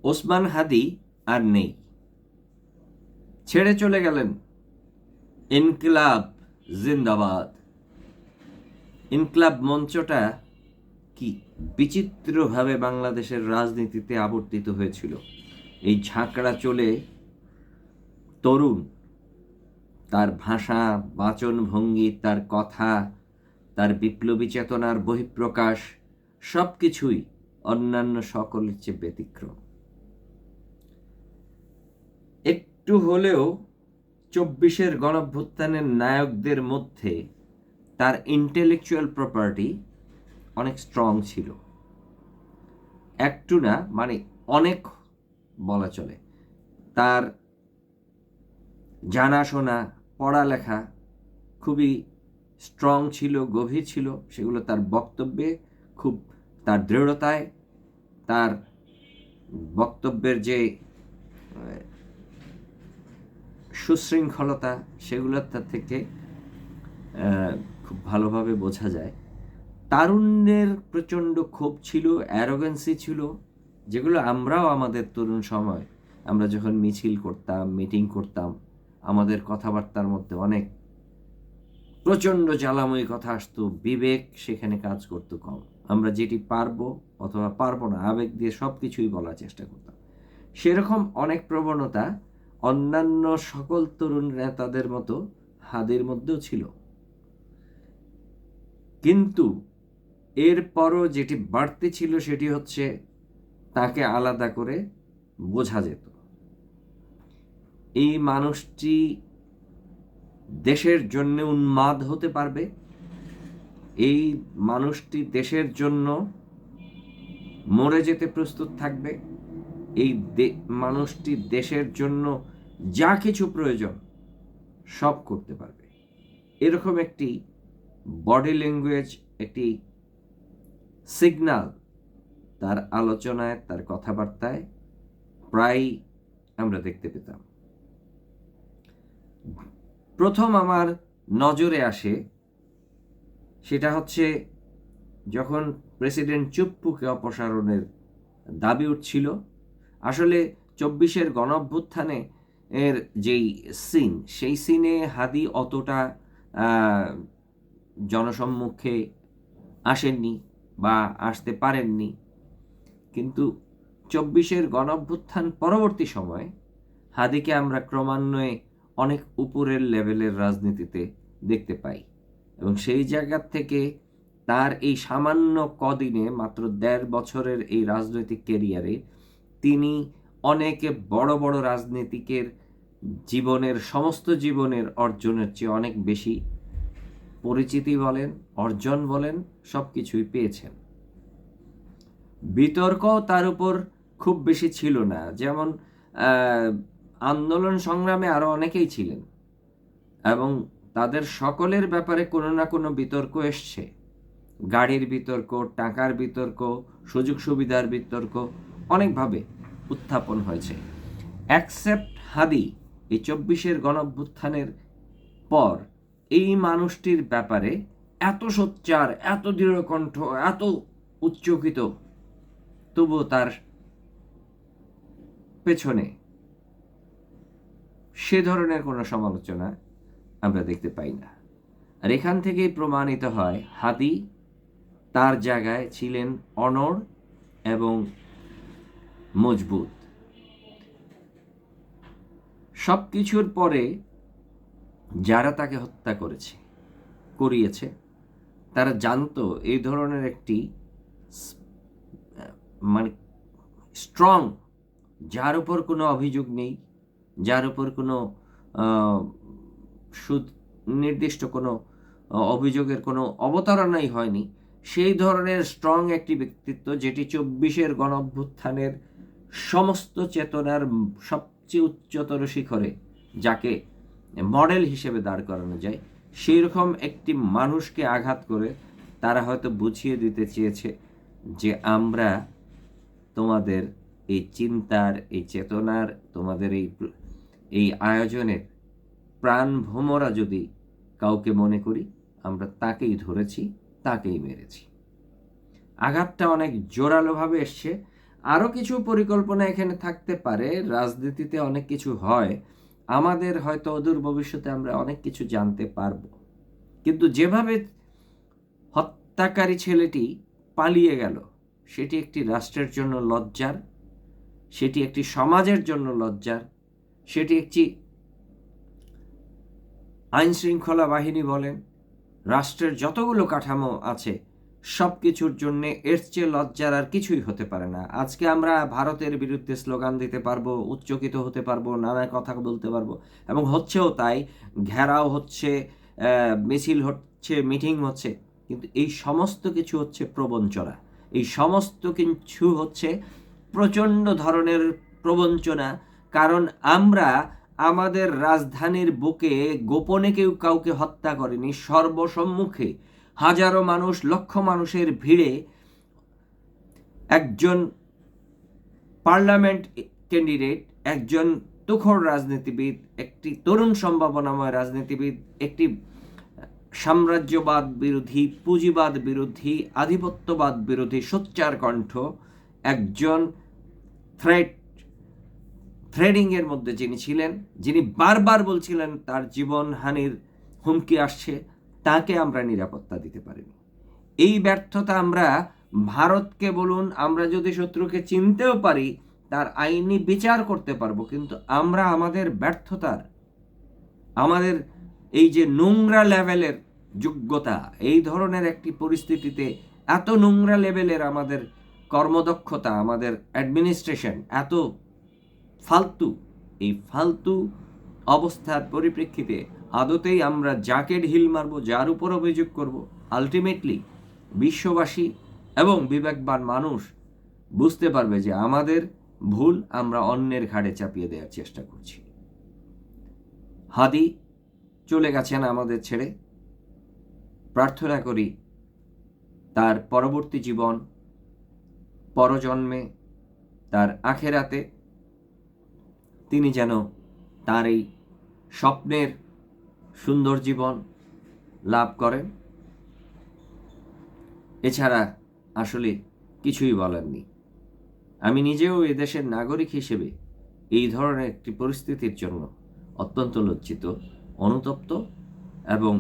ওসমান হাদি আর নেই, ছেড়ে চলে গেলেন। ইনকিলাব জিন্দাবাদ। ইনকিলাব মঞ্চটা কি বিচিত্রভাবে বাংলাদেশের রাজনীতিতে আবর্তিত হয়েছিল। এই ঝাঁকড়া চলে তরুণ, তার ভাষা, বাচনভঙ্গি, তার কথা, তার বিপ্লবী চেতনার বহিঃপ্রকাশ সব কিছুই অন্যান্য সকলের চেয়ে ব্যতিক্রম। একটু হলেও ২৪-এর গণঅভ্যুত্থানের নায়কদের মধ্যে তার ইন্টেলেকচুয়াল প্রপার্টি অনেক স্ট্রং ছিল। একটু না, মানে অনেক বলা চলে। তার জানাশোনা, পড়ালেখা খুবই স্ট্রং ছিল, গভীর ছিল। সেগুলো তার বক্তব্যে খুব, তার দৃঢ়তায়, তার বক্তব্যের যে সুশৃঙ্খলতা, সেগুলো তার থেকে খুব ভালোভাবে বোঝা যায়। তারুণ্যের প্রচণ্ড ক্ষোভ ছিল, অ্যারোগেন্সি ছিল, যেগুলো আমরাও আমাদের তরুণ সময় আমরা যখন মিছিল করতাম, মিটিং করতাম, আমাদের কথাবার্তার মধ্যে অনেক প্রচণ্ড জ্বালাময়ী কথা আসতো, বিবেক সেখানে কাজ করতো কম। আমরা যেটি পারবো অথবা পারবো না, আবেগ দিয়ে সব কিছুই বলার চেষ্টা করতাম। সেরকম অনেক প্রবণতা অন্যান্য সকল তরুণ নেতাদের মতো হাদির মধ্যেও ছিল। কিন্তু এরপরও যেটি বাড়তি ছিল সেটি হচ্ছে তাকে আলাদা করে বোঝা যেত। এই মানুষটি দেশের জন্য উন্মাদ হতে পারবে, এই মানুষটি দেশের জন্য মরে যেতে প্রস্তুত থাকবে, এই মানুষটি দেশের জন্য যা কিছু প্রয়োজন সব করতে পারবে। এরকম একটি বডি ল্যাঙ্গুয়েজ, একটি সিগন্যাল তার আলোচনায়, তার কথাবার্তায় প্রায় আমরা দেখতে পেতাম। প্রথম আমার নজরে আসে সেটা হচ্ছে যখন প্রেসিডেন্ট চুপ্পুকে অপসারণের দাবি উঠছিল। আসলে ২৪-এর গণঅভ্যুত্থানে এর যেই সিন, সেই সিনে হাদি অতটা জনসম্মুখে আসেননি বা আসতে পারেননি। কিন্তু ২৪-এর গণঅভ্যুত্থান পরবর্তী সময়ে হাদিকে আমরা ক্রমান্বয়ে অনেক উপরের লেভেলের রাজনীতিতে দেখতে পাই, এবং সেই জায়গা থেকে তার এই সামান্য কদিনে, মাত্র ১.৫ বছরের এই রাজনৈতিক ক্যারিয়ারে তিনি অনেক বড় বড় রাজনীতিকের জীবনের, সমস্ত জীবনের অর্জনের চেয়ে অনেক বেশি পরিচিতি বলেন, অর্জন বলেন, সব কিছুই পেয়েছেন। বিতর্ক তার উপর খুব বেশি ছিল না। যেমন আন্দোলন সংগ্রামে আরো অনেকেই ছিলেন এবং তাদের সকলের ব্যাপারে কোনো না কোনো বিতর্ক এসছে। গাড়ির বিতর্ক, টাকার বিতর্ক, সুযোগ সুবিধার বিতর্ক অনেকভাবে উত্থাপন হয়েছে। অ্যাকসেপ্ট হাদি এই ২৪-এর গণঅভ্যুত্থানের পর এই মানুষটির ব্যাপারে এত সোচ্চার, এত দৃঢ়কণ্ঠ, এত উচ্চকিত, তবুও তার পেছনে সে ধরনের কোনো সমালোচনা আমরা দেখতে পাই না। আর এখান থেকেই প্রমাণিত হয় হাদি তার জায়গায় ছিলেন অনড় এবং মজবুত। সব কিছুর পরে যারা তাকে হত্যা করিয়েছে তারা জানতো এই ধরনের একটি মানে স্ট্রং, যার উপর কোনো অভিযোগ নেই, যার উপর কোনো সুনির্দিষ্ট কোনো অভিযোগের কোনো অবতারণাই হয়নি, সেই ধরনের স্ট্রং একটি ব্যক্তিত্ব, যেটি ২৪-এর গণঅভ্যুত্থানের সমস্ত চেতনার সবচেয়ে উচ্চতর শিখরে যাকে মডেল হিসেবে দাঁড় করানো যায়, সেই রকম একটি মানুষকে আঘাত করে তারা হয়তো বুঝিয়ে দিতে চেয়েছে যে আমরা তোমাদের এই চিন্তার, এই চেতনার, তোমাদের এই আয়োজনের প্রাণ ভোমরা যদি কাউকে মনে করি, আমরা তাকেই ধরেছি, তাকেই মেরেছি। আঘাতটা অনেক জোরালোভাবে এসছে। আরও কিছু পরিকল্পনা এখানে থাকতে পারে। রাজনীতিতে অনেক কিছু হয়, আমাদের হয়তো অদূর ভবিষ্যতে আমরা অনেক কিছু জানতে পারব। কিন্তু যেভাবে হত্যাকারী ছেলেটি পালিয়ে গেল, সেটি একটি রাষ্ট্রের জন্য লজ্জার, সেটি একটি সমাজের জন্য লজ্জার, সেটি একটি আইন শৃঙ্খলা বাহিনী বলেন, রাষ্ট্রের যতগুলো কাঠামো আছে সব কিছুর জন্য এর চেয়ে লজ্জার আর কিছুই হতে পারে না। আজকে আমরা ভারতের বিরুদ্ধে স্লোগান দিতে পারবো, উচ্চকিত হতে পারবো, নানা কথা বলতে পারবো, এবং হচ্ছেও তাই। ঘেরাও হচ্ছে, মিছিল হচ্ছে, মিটিং হচ্ছে, কিন্তু এই সমস্ত কিছু হচ্ছে প্রবঞ্চনা। এই সমস্ত কিছু হচ্ছে প্রচণ্ড ধরনের প্রবঞ্চনা। কারণ আমরা আমাদের রাজধানীর বুকে গোপনে কেউ কাউকে হত্যা করেনি, সর্বসম্মুখে হাজারো মানুষ, লক্ষ মানুষের ভিড়ে একজন পার্লামেন্ট ক্যান্ডিডেট, একজন তুখোর রাজনীতিবিদ, একটি তরুণ সম্ভাবনাময় রাজনীতিবিদ, একটি সাম্রাজ্যবাদ বিরোধী, পুঁজিবাদ বিরোধী, আধিপত্যবাদ বিরোধী সোচ্চার কণ্ঠ, একজন থ্রেডিংয়ের মধ্যে যিনি ছিলেন, যিনি বারবার বলছিলেন তার জীবনহানির হুমকি আসছে, তাকে আমরা নিরাপত্তা দিতে পারিনি। এই ব্যর্থতা আমরা ভারতকে বলুন, আমরা যদি শত্রুকে চিনতেও পারি, তার আইনি বিচার করতে পারবো, কিন্তু আমরা আমাদের ব্যর্থতার, আমাদের এই যে নোংরা লেভেলের যোগ্যতা, এই ধরনের একটি পরিস্থিতিতে এত নোংরা লেভেলের আমাদের কর্মদক্ষতা, আমাদের অ্যাডমিনিস্ট্রেশন এত ফালতু, এই ফালতু অবস্থার পরিপ্রেক্ষিতে আদতেই আমরা যাকে ঢিল মারব, যার উপর অভিযোগ করব, আলটিমেটলি বিশ্ববাসী এবং বিবেকবান মানুষ বুঝতে পারবে যে আমাদের ভুল আমরা অন্যের ঘাড়ে চাপিয়ে দেওয়ার চেষ্টা করছি। হাদি চলে গেছেন আমাদের ছেড়ে। প্রার্থনা করি তার পরবর্তী জীবন, পরজন্মে, তার আখেরাতে তিনি যেন তার এই স্বপ্নের সুন্দর জীবন লাভ করেন। এছাড়া আসলে কিছুই বলার নেই। আমি নিজেও এদেশের নাগরিক হিসেবে এই ধরনের একটি পরিস্থিতির জন্য অত্যন্ত লজ্জিত, অনুতপ্ত এবং